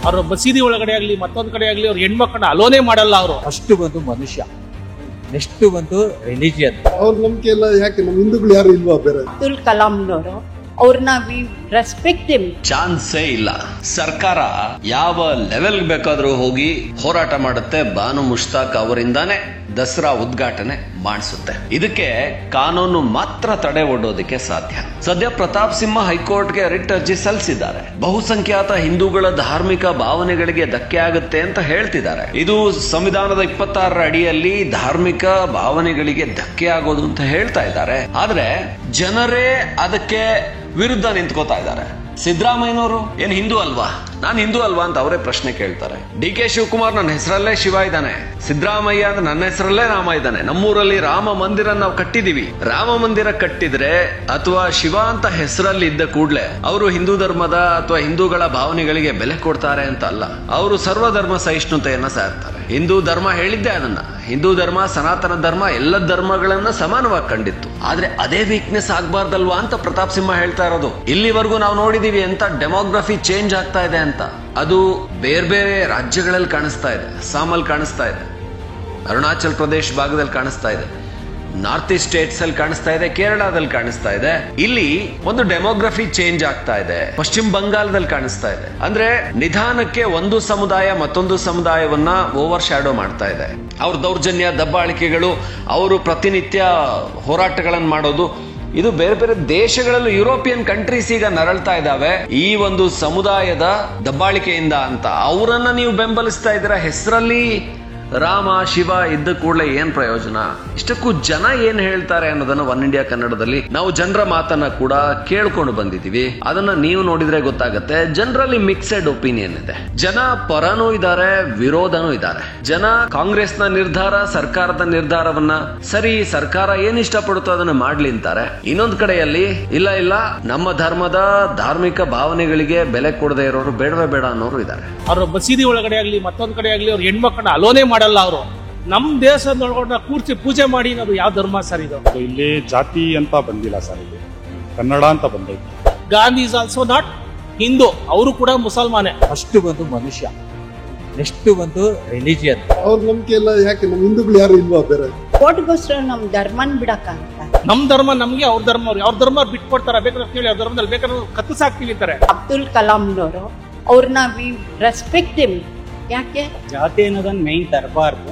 ಅವ್ರ ಮಸೀದಿ ಒಳಗಡೆ ಆಗ್ಲಿ ಮತ್ತೊಂದ್ ಕಡೆ ಆಗ್ಲಿ ಅವ್ರ ಹೆಣ್ಮಕ್ಳನ್ನ ಅಲೋನೆ ಮಾಡಲ್ಲ. ಅವರು ಫಸ್ಟ್ ಬಂದು ಮನುಷ್ಯ, ನೆಕ್ಸ್ಟ್ ಬಂದು ರಿಲಿಜಿಯನ್. ಅವ್ರ ನಂಬಿಕೆ ಎಲ್ಲ ಯಾಕೆ ನಮ್ಮ ಹಿಂದೂಗಳು ಯಾರು ಇಲ್ವಾ ಬೇರೆ? ಅಬ್ದುಲ್ ಕಲಾಂನವರು ಅವ್ರನ್ನ ವಿ ರೆಸ್ಪೆಕ್ಟ್ ಹಿಮ್. ಚಾನ್ಸೇ ಇಲ್ಲ. ಸರ್ಕಾರ ಯಾವ ಲೆವೆಲ್ ಬೇಕಾದ್ರೂ ಹೋಗಿ ಹೋರಾಟ ಮಾಡುತ್ತೆ. ಬಾನು ಮುಷ್ತಾಕ್ ಅವರಿಂದಾನೇ ದಸರಾ ಉದ್ಘಾಟನೆ ಮಾಡಿಸುತ್ತೆ. ಇದಕ್ಕೆ ಕಾನೂನು ಮಾತ್ರ ತಡೆ ಒಡ್ಡೋದಕ್ಕೆ ಸಾಧ್ಯ. ಸದ್ಯ ಪ್ರತಾಪ್ ಸಿಂಹ ಹೈಕೋರ್ಟ್ಗೆ ರಿಟ್ ಅರ್ಜಿ ಸಲ್ಲಿಸಿದ್ದಾರೆ. ಬಹುಸಂಖ್ಯಾತ ಹಿಂದೂಗಳ ಧಾರ್ಮಿಕ ಭಾವನೆಗಳಿಗೆ ಧಕ್ಕೆ ಆಗುತ್ತೆ ಅಂತ ಹೇಳ್ತಿದ್ದಾರೆ. ಇದು ಸಂವಿಧಾನದ 26ರ ಅಡಿಯಲ್ಲಿ ಧಾರ್ಮಿಕ ಭಾವನೆಗಳಿಗೆ ಧಕ್ಕೆ ಆಗೋದು ಅಂತ ಹೇಳ್ತಾ ಇದ್ದಾರೆ. ಆದ್ರೆ ಜನರೇ ಅದಕ್ಕೆ ವಿರುದ್ಧ ನಿಂತ್ಕೋತಾ ಇದ್ದಾರೆ. ಸಿದ್ದರಾಮಯ್ಯನವರು ಏನ್ ಹಿಂದೂ ಅಲ್ವಾ, ನಾನು ಹಿಂದೂ ಅಲ್ವಾ ಅಂತ ಅವರೇ ಪ್ರಶ್ನೆ ಕೇಳ್ತಾರೆ. ಡಿ ಕೆ ಶಿವಕುಮಾರ್ ನನ್ನ ಹೆಸರಲ್ಲೇ ಶಿವ ಇದ್ದಾನೆ, ಸಿದ್ದರಾಮಯ್ಯ ಅಂದ್ರೆ ನನ್ನ ಹೆಸರಲ್ಲೇ ರಾಮ ಇದ್ದಾನೆ, ನಮ್ಮೂರಲ್ಲಿ ರಾಮ ಮಂದಿರ ನಾವು ಕಟ್ಟಿದೀವಿ. ರಾಮ ಮಂದಿರ ಕಟ್ಟಿದ್ರೆ ಅಥವಾ ಶಿವ ಅಂತ ಹೆಸರಲ್ಲಿ ಇದ್ದ ಕೂಡ್ಲೆ ಅವರು ಹಿಂದೂ ಧರ್ಮದ ಅಥವಾ ಹಿಂದೂಗಳ ಭಾವನೆಗಳಿಗೆ ಬೆಲೆ ಕೊಡ್ತಾರೆ ಅಂತ ಅಲ್ಲ. ಅವರು ಸರ್ವಧರ್ಮ ಸಹಿಷ್ಣುತೆಯನ್ನ ಸಾರ್ತಾರೆ. ಹಿಂದೂ ಧರ್ಮ ಹೇಳಿದ್ದೆ ಅದನ್ನ. ಹಿಂದೂ ಧರ್ಮ, ಸನಾತನ ಧರ್ಮ ಎಲ್ಲ ಧರ್ಮಗಳನ್ನ ಸಮಾನವಾಗಿ ಕಂಡಿತ್ತು. ಆದ್ರೆ ಅದೇ ವೀಕ್ನೆಸ್ ಆಗ್ಬಾರ್ದಲ್ವಾ ಅಂತ ಪ್ರತಾಪ್ ಸಿಂಹ ಹೇಳ್ತಾ ಇರೋದು. ಇಲ್ಲಿವರೆಗೂ ನಾವು ನೋಡಿದೀವಿ ಅಂತ ಡೆಮೋಗ್ರಫಿ ಚೇಂಜ್ ಆಗ್ತಾ ಇದೆ ಅಂತ. ಅದು ಬೇರೆ ಬೇರೆ ರಾಜ್ಯಗಳಲ್ಲಿ ಕಾಣಿಸ್ತಾ ಇದೆ. ಅಸ್ಸಾಮಲ್ಲಿ ಕಾಣಿಸ್ತಾ ಇದೆ, ಅರುಣಾಚಲ್ ಪ್ರದೇಶ್ ಭಾಗದಲ್ಲಿ ಕಾಣಿಸ್ತಾ ಇದೆ, ನಾರ್ತ್ ಈಸ್ಟ್ ಸ್ಟೇಟ್ಸ್ ಅಲ್ಲಿ ಕಾಣಿಸ್ತಾ ಇದೆ, ಕೇರಳದಲ್ಲಿ ಕಾಣಿಸ್ತಾ ಇದೆ. ಇಲ್ಲಿ ಒಂದು ಡೆಮೋಗ್ರಫಿ ಚೇಂಜ್ ಆಗ್ತಾ ಇದೆ. ಪಶ್ಚಿಮ ಬಂಗಾಳದಲ್ಲಿ ಕಾಣಿಸ್ತಾ ಇದೆ. ಅಂದ್ರೆ ನಿಧಾನಕ್ಕೆ ಒಂದು ಸಮುದಾಯ ಮತ್ತೊಂದು ಸಮುದಾಯವನ್ನ ಓವರ್ ಶ್ಯಾಡೋ ಮಾಡ್ತಾ ಇದೆ. ಅವ್ರ ದೌರ್ಜನ್ಯ, ದಬ್ಬಾಳಿಕೆಗಳು, ಅವರು ಪ್ರತಿನಿತ್ಯ ಹೋರಾಟಗಳನ್ನು ಮಾಡೋದು, ಇದು ಬೇರೆ ಬೇರೆ ದೇಶಗಳಲ್ಲೂ ಯುರೋಪಿಯನ್ ಕಂಟ್ರೀಸ್ ಈಗ ನರಳ್ತಾ ಇದ್ದಾವೆ ಈ ಒಂದು ಸಮುದಾಯದ ದಬ್ಬಾಳಿಕೆಯಿಂದ ಅಂತ. ಅವರನ್ನ ನೀವು ಬೆಂಬಲಿಸ್ತಾ ಇದ್ದೀರಾ. ಹೆಸರಲ್ಲಿ ರಾಮ ಶಿವ ಇದ್ದ ಕೂಡಲೇ ಏನ್ ಪ್ರಯೋಜನ? ಇಷ್ಟಕ್ಕೂ ಜನ ಏನ್ ಹೇಳ್ತಾರೆ ಅನ್ನೋದನ್ನ ಒನ್ ಇಂಡಿಯಾ ಕನ್ನಡದಲ್ಲಿ ನಾವು ಜನರ ಮಾತನ್ನ ಕೂಡ ಕೇಳ್ಕೊಂಡು ಬಂದಿದೀವಿ. ಅದನ್ನ ನೀವು ನೋಡಿದ್ರೆ ಗೊತ್ತಾಗತ್ತೆ. ಜನರಲ್ಲಿ ಮಿಕ್ಸೆಡ್ ಒಪಿನಿಯನ್ ಇದೆ. ಜನ ಪರನೂ ಇದ್ದಾರೆ, ವಿರೋಧನೂ ಇದ್ದಾರೆ. ಜನ ಕಾಂಗ್ರೆಸ್ನ ನಿರ್ಧಾರ, ಸರ್ಕಾರದ ನಿರ್ಧಾರವನ್ನ ಸರಿ, ಸರ್ಕಾರ ಏನ್ ಇಷ್ಟಪಡುತ್ತೋ ಅದನ್ನ ಮಾಡ್ಲಿ ಅಂತಾರೆ. ಇನ್ನೊಂದ್ ಕಡೆಯಲ್ಲಿ ಇಲ್ಲ ಇಲ್ಲ, ನಮ್ಮ ಧರ್ಮದ ಧಾರ್ಮಿಕ ಭಾವನೆಗಳಿಗೆ ಬೆಲೆ ಕೊಡದೆ ಇರೋರು ಬೇಡವೇ ಬೇಡ ಅನ್ನೋರು ಇದ್ದಾರೆ. ಅವ್ರ ಮಸೀದಿ ಒಳಗಡೆ ಆಗ್ಲಿ ಮತ್ತೊಂದ್ ಕಡೆ ಆಗ್ಲಿ ಅವ್ರ ಹೆಣ್ಮಕ್ಳನ್ನ ಅಲೋನೆ ಮಾಡಲ್ಲ. ಅವರು ನಮ್ ದೇಶದೊಳಗಡೆ ಕೂರ್ಸಿ ಪೂಜೆ ಮಾಡಿ ಅನ್ನೋದು ಯಾವ ಧರ್ಮ ಸರ್ ಇದು? ಇಲ್ಲಿ ಜಾತಿ ಅಂತ ಬಂದಿಲ್ಲ ಸರ್, ಇಲ್ಲಿ ಕನ್ನಡ ಅಂತ ಬಂದೈತೆ. Gandhi is also not Hindu, ಅವರು ಕೂಡ ಮುಸಲ್ಮಾನೆ. ಫಸ್ಟ್ ಬಂದು ಮನುಷ್ಯ, ನೆಕ್ಸ್ಟ್ ಬಂದು ರಿಲಿಜಿಯನ್. ಅವ್ರ ನಂಬಿಕೆ ಎಲ್ಲ ಯಾಕೆ ನಮ್ಮ ಹಿಂದೂಗಳು ಯಾರು ಇಲ್ವಾ ಬೇರೆ? ಕೋಟಿಗೋಸ್ಕರ ನಮ್ ಧರ್ಮನ್ ಬಿಡಕ್ಕಾಗತ್ತ? ನಮ್ ಧರ್ಮ ನಮ್ಗೆ, ಅವ್ರ ಧರ್ಮ ಅವ್ರ ಧರ್ಮ ಬಿಟ್ಕೊಡ್ತಾರ. ಬೇಕಾದ್ರೆ ಕೇಳಿ, ಅವ್ರ ಧರ್ಮದಲ್ಲಿ ಬೇಕಾದ್ರೆ ಕತ್ತರಿಸಾಕ್ತಿವಿ ಅಂತಾರೆ. ಅಬ್ದುಲ್ ಕಲಾಂನವರು ಅವ್ರನ್ನ ವಿ ರೆಸ್ಪೆಕ್ಟ್ ಹಿಮ್. ಯಾಕೆ? ಜಾತಿ ಅನ್ನೋದನ್ನ ಮೈನ್ ತರಬಾರ್ದು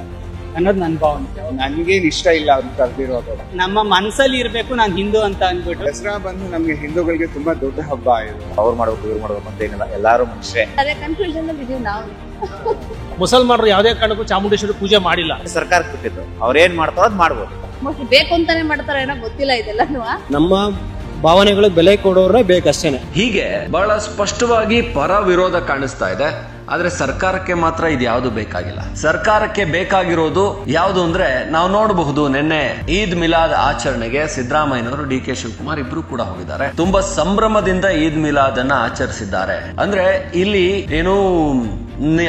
ಅನ್ನೋದು ನನ್ನ ಭಾವನೆ. ನನ್ಗೇನ್ ಇಷ್ಟ ಇಲ್ಲ ಅವ್ರು ಕರೆದಿರೋದು. ನಮ್ಮ ಮನಸ್ಸಲ್ಲಿ ಇರ್ಬೇಕು ನಾನು ಹಿಂದೂ ಅಂತ ಅಂದ್ಬಿಟ್ಟು. ದಸರಾ ಬಂದು ನಮ್ಗೆ ಹಿಂದೂಗಳಿಗೆ ತುಂಬಾ ದೊಡ್ಡ ಹಬ್ಬ ಇದು. ಅವ್ರು ಮಾಡ್ಬೇಕು ಇವ್ರು ಮಾಡ್ಬೇಕು ಅಂತ ಏನಿಲ್ಲ, ಎಲ್ಲಾರು ಮನುಷ್ಯ. ಅದೇ ಕನ್ಫ್ಯೂಷನ್ ಅಲ್ಲಿ ಇದೀವಿ ನಾವು. ಮುಸಲ್ಮಾನರು ಯಾವುದೇ ಕಾರಣಕ್ಕೂ ಚಾಮುಂಡೇಶ್ವರಿ ಪೂಜೆ ಮಾಡಿಲ್ಲ. ಸರ್ಕಾರ ಕೊಟ್ಟಿದ್ದು ಅವ್ರೇನ್ ಮಾಡ್ತಾರೋ ಅದ್ ಮಾಡ್ಬೋದು. ಮೋಸ್ಟ್ಲಿ ಬೇಕು ಅಂತಾನೆ ಮಾಡ್ತಾರ ಏನೋ ಗೊತ್ತಿಲ್ಲ ಇದೆಲ್ಲನೂ. ನಮ್ಮ ಭಾವನೆಗಳು ಬೆಲೆ ಕೊಡೋರೇ ಬೇಕಷ್ಟೇನೆ. ಹೀಗೆ ಬಹಳ ಸ್ಪಷ್ಟವಾಗಿ ಪರ ವಿರೋಧ ಕಾಣಿಸ್ತಾ ಇದೆ. ಆದ್ರೆ ಸರ್ಕಾರಕ್ಕೆ ಮಾತ್ರ ಇದು ಯಾವುದು ಬೇಕಾಗಿಲ್ಲ. ಸರ್ಕಾರಕ್ಕೆ ಬೇಕಾಗಿರೋದು ಯಾವುದು ಅಂದ್ರೆ, ನಾವು ನೋಡಬಹುದು ನಿನ್ನೆ ಈದ್ ಮಿಲಾದ್ ಆಚರಣೆಗೆ ಸಿದ್ದರಾಮಯ್ಯನವರು, ಡಿ ಕೆ ಶಿವಕುಮಾರ್ ಇಬ್ರು ಕೂಡ ಹೋಗಿದ್ದಾರೆ. ತುಂಬಾ ಸಂಭ್ರಮದಿಂದ ಈದ್ ಮಿಲಾದ್ ಅನ್ನ ಆಚರಿಸಿದ್ದಾರೆ. ಅಂದ್ರೆ ಇಲ್ಲಿ ಏನು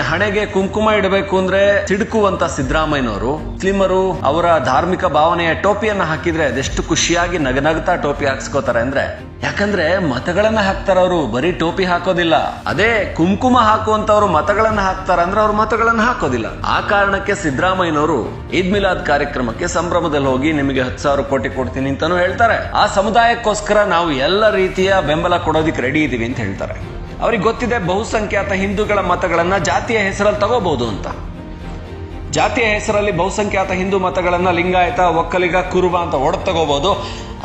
ಹಣೆಗೆ ಕುಂಕುಮ ಇಡಬೇಕು ಅಂದ್ರೆ ಸಿಡುಕುವಂತ ಸಿದ್ದರಾಮಯ್ಯನವರು ಮುಸ್ಲಿಮರು ಅವರ ಧಾರ್ಮಿಕ ಭಾವನೆಯ ಟೋಪಿಯನ್ನ ಹಾಕಿದ್ರೆ ಅದೆಷ್ಟು ಖುಷಿಯಾಗಿ ನಗನಗ್ತಾ ಟೋಪಿ ಹಾಕ್ಸ್ಕೋತಾರೆ ಅಂದ್ರೆ, ಯಾಕಂದ್ರೆ ಮತಗಳನ್ನ ಹಾಕ್ತಾರ ಅವರು, ಬರೀ ಟೋಪಿ ಹಾಕೋದಿಲ್ಲ. ಅದೇ ಕುಂಕುಮ ಹಾಕುವಂತವ್ರು ಮತಗಳನ್ನ ಹಾಕ್ತಾರ ಅಂದ್ರೆ ಅವ್ರು ಮತಗಳನ್ನ ಹಾಕೋದಿಲ್ಲ. ಆ ಕಾರಣಕ್ಕೆ ಸಿದ್ದರಾಮಯ್ಯನವರು ಈದ್ ಮಿಲಾದ್ ಕಾರ್ಯಕ್ರಮಕ್ಕೆ ಸಂಭ್ರಮದಲ್ಲಿ ಹೋಗಿ ನಿಮಗೆ 10,000 ಕೋಟಿ ಕೊಡ್ತೀನಿ ಅಂತಾನು ಹೇಳ್ತಾರೆ. ಆ ಸಮುದಾಯಕ್ಕೋಸ್ಕರ ನಾವು ಎಲ್ಲ ರೀತಿಯ ಬೆಂಬಲ ಕೊಡೋದಿಕ್ಕೆ ರೆಡಿ ಇದೀವಿ ಅಂತ ಹೇಳ್ತಾರೆ. ಅವ್ರಿಗೆ ಗೊತ್ತಿದೆ ಬಹುಸಂಖ್ಯಾತ ಹಿಂದೂಗಳ ಮತಗಳನ್ನ ಜಾತಿಯ ಹೆಸರಲ್ಲಿ ತಗೋಬಹುದು ಅಂತ. ಜಾತಿಯ ಹೆಸರಲ್ಲಿ ಬಹುಸಂಖ್ಯಾತ ಹಿಂದೂ ಮತಗಳನ್ನ ಲಿಂಗಾಯತ, ಒಕ್ಕಲಿಗ, ಕುರುಬ ಅಂತ ಒಡೆದು ತಗೋಬಹುದು.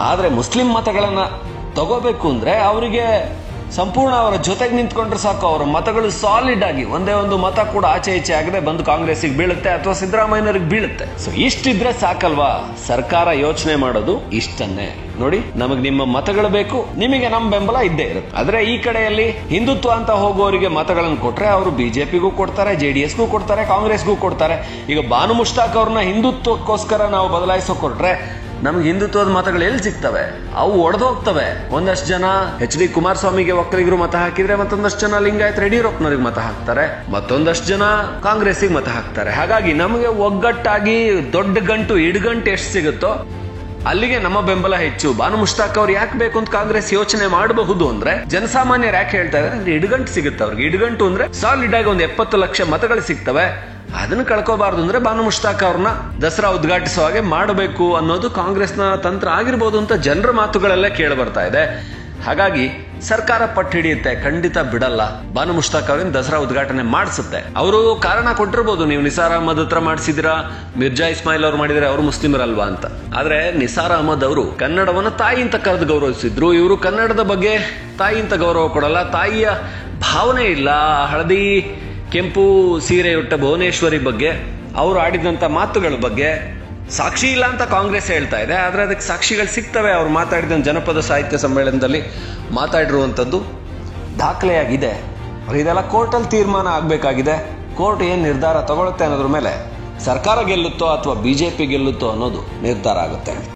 ಆದ್ರೆ ಮುಸ್ಲಿಂ ಮತಗಳನ್ನ ತಗೋಬೇಕು ಅಂದ್ರೆ ಅವರಿಗೆ ಸಂಪೂರ್ಣ ಅವರ ಜೊತೆಗೆ ನಿಂತ್ಕೊಂಡ್ರೆ ಸಾಕು. ಅವರ ಮತಗಳು ಸಾಲಿಡ್ ಆಗಿ ಒಂದೇ ಒಂದು ಮತ ಕೂಡ ಆಚೆ ಈಚೆ ಆಗದೆ ಬಂದು ಕಾಂಗ್ರೆಸ್ಗೆ ಬೀಳುತ್ತೆ ಅಥವಾ ಸಿದ್ದರಾಮಯ್ಯನವ್ರಿಗೆ ಬೀಳುತ್ತೆ. ಸೊ ಇಷ್ಟಿದ್ರೆ ಸಾಕಲ್ವಾ? ಸರ್ಕಾರ ಯೋಚನೆ ಮಾಡೋದು ಇಷ್ಟನ್ನೇ. ನೋಡಿ, ನಮಗೆ ನಿಮ್ಮ ಮತಗಳು ಬೇಕು, ನಿಮಗೆ ನಮ್ಮ ಬೆಂಬಲ ಇದ್ದೇ ಇರುತ್ತೆ. ಆದ್ರೆ ಈ ಕಡೆಯಲ್ಲಿ ಹಿಂದುತ್ವ ಅಂತ ಹೋಗುವವರಿಗೆ ಮತಗಳನ್ನು ಕೊಟ್ರೆ ಅವರು ಬಿಜೆಪಿಗೂ ಕೊಡ್ತಾರೆ, ಜೆಡಿಎಸ್ಗೂ ಕೊಡ್ತಾರೆ, ಕಾಂಗ್ರೆಸ್ಗೂ ಕೊಡ್ತಾರೆ. ಈಗ ಬಾನು ಮುಷ್ತಾಕ್ ಅವ್ರನ್ನ ಹಿಂದುತ್ವಕ್ಕೋಸ್ಕರ ನಾವು ಬದಲಾಯಿಸೋ ಕೊಟ್ರೆ ನಮ್ಗೆ ಹಿಂದುತ್ವದ ಮತಗಳು ಎಲ್ಲಿ ಸಿಗ್ತವೆ? ಅವು ಒಡೆದೋಗ್ತವೆ. ಒಂದಷ್ಟು ಜನ ಎಚ್ ಡಿ ಕುಮಾರಸ್ವಾಮಿಗೆ ಒಕ್ಕಲಿಗರು ಮತ ಹಾಕಿದ್ರೆ ಮತ್ತೊಂದಷ್ಟು ಜನ ಲಿಂಗಾಯತ್ ಯಡಿಯೂರಪ್ಪನವ್ರಿಗೆ ಮತ ಹಾಕ್ತಾರೆ, ಮತ್ತೊಂದಷ್ಟು ಜನ ಕಾಂಗ್ರೆಸ್ಸಿಗೆ ಮತ ಹಾಕ್ತಾರೆ. ಹಾಗಾಗಿ ನಮಗೆ ಒಗ್ಗಟ್ಟಾಗಿ ದೊಡ್ಡ ಗಂಟು ಇಡ್ಗಂಟು ಎಷ್ಟು ಸಿಗುತ್ತೋ ಅಲ್ಲಿಗೆ ನಮ್ಮ ಬೆಂಬಲ ಹೆಚ್ಚು. ಬಾನು ಮುಷ್ತಾಕ್ ಅವ್ರು ಯಾಕೆ ಬೇಕು ಅಂತ ಕಾಂಗ್ರೆಸ್ ಯೋಚನೆ ಮಾಡಬಹುದು ಅಂದ್ರೆ, ಜನಸಾಮಾನ್ಯರು ಯಾಕೆ ಹೇಳ್ತಾ ಇದ್ದಾರೆ, ಇಡುಗಂಟು ಸಿಗುತ್ತೆ ಅವ್ರಿಗೆ. ಇಡುಗಂಟು ಅಂದ್ರೆ ಸಾಲಿಡ್ ಆಗಿ ಒಂದು 70 ಲಕ್ಷ ಮತಗಳು ಸಿಗ್ತವೆ, ಅದನ್ನ ಕಳ್ಕೋಬಾರ್ದು ಅಂದ್ರೆ ಬಾನು ಮುಷ್ತಾಕ್ ಅವ್ರನ್ನ ದಸರಾ ಉದ್ಘಾಟಿಸುವ ಹಾಗೆ ಮಾಡಬೇಕು ಅನ್ನೋದು ಕಾಂಗ್ರೆಸ್ನ ತಂತ್ರ ಆಗಿರ್ಬೋದು ಅಂತ ಜನರ ಮಾತುಗಳೆಲ್ಲ ಕೇಳಿ ಬರ್ತಾ ಇದೆ. ಹಾಗಾಗಿ ಸರ್ಕಾರ ಪಟ್ಟು ಹಿಡಿಯುತ್ತೆ, ಖಂಡಿತ ಬಿಡಲ್ಲ. ಬಾನು ಮುಷ್ತಾಕ್ ಅವ್ರಿಂದ ದಸರಾ ಉದ್ಘಾಟನೆ ಮಾಡಿಸುತ್ತೆ. ಅವರು ಕಾರಣ ಕೊಟ್ಟಿರ್ಬೋದು, ನೀವು ನಿಸಾರ್ ಅಹಮದ್ ಹತ್ರ ಮಾಡಿಸಿದಿರಾ, ಮಿರ್ಜಾ ಇಸ್ಮಾಯಿಲ್ ಅವ್ರು ಮಾಡಿದ್ರೆ ಅವರು ಮುಸ್ಲಿಮರಲ್ವಾ ಅಂತ. ಆದ್ರೆ ನಿಸಾರ್ ಅಹಮದ್ ಅವರು ಕನ್ನಡವನ್ನ ತಾಯಿ ಅಂತ ಕರೆದು ಗೌರವಿಸಿದ್ರು. ಇವರು ಕನ್ನಡದ ಬಗ್ಗೆ ತಾಯಿ ಅಂತ ಗೌರವ ಕೊಡಲ್ಲ, ತಾಯಿಯ ಭಾವನೆ ಇಲ್ಲ. ಹಳದಿ ಕೆಂಪು ಸೀರೆ ಉಟ್ಟ ಭುವನೇಶ್ವರಿ ಬಗ್ಗೆ, ಅವರು ಆಡಿದಂತ ಮಾತುಗಳ ಬಗ್ಗೆ ಸಾಕ್ಷಿ ಇಲ್ಲ ಅಂತ ಕಾಂಗ್ರೆಸ್ ಹೇಳ್ತಾ ಇದೆ. ಆದ್ರೆ ಅದಕ್ಕೆ ಸಾಕ್ಷಿಗಳು ಸಿಗ್ತವೆ. ಅವ್ರು ಮಾತಾಡಿದ ಜನಪದ ಸಾಹಿತ್ಯ ಸಮ್ಮೇಳನದಲ್ಲಿ ಮಾತಾಡಿರುವಂಥದ್ದು ದಾಖಲೆಯಾಗಿದೆ. ಇದೆಲ್ಲ ಕೋರ್ಟಲ್ಲಿ ತೀರ್ಮಾನ ಆಗಬೇಕಾಗಿದೆ. ಕೋರ್ಟ್ ಏನ್ ನಿರ್ಧಾರ ತಗೊಳುತ್ತೆ ಅನ್ನೋದ್ರ ಮೇಲೆ ಸರ್ಕಾರ ಗೆಲ್ಲುತ್ತೋ ಅಥವಾ ಬಿಜೆಪಿ ಗೆಲ್ಲುತ್ತೋ ಅನ್ನೋದು ನಿರ್ಧಾರ ಆಗುತ್ತೆ.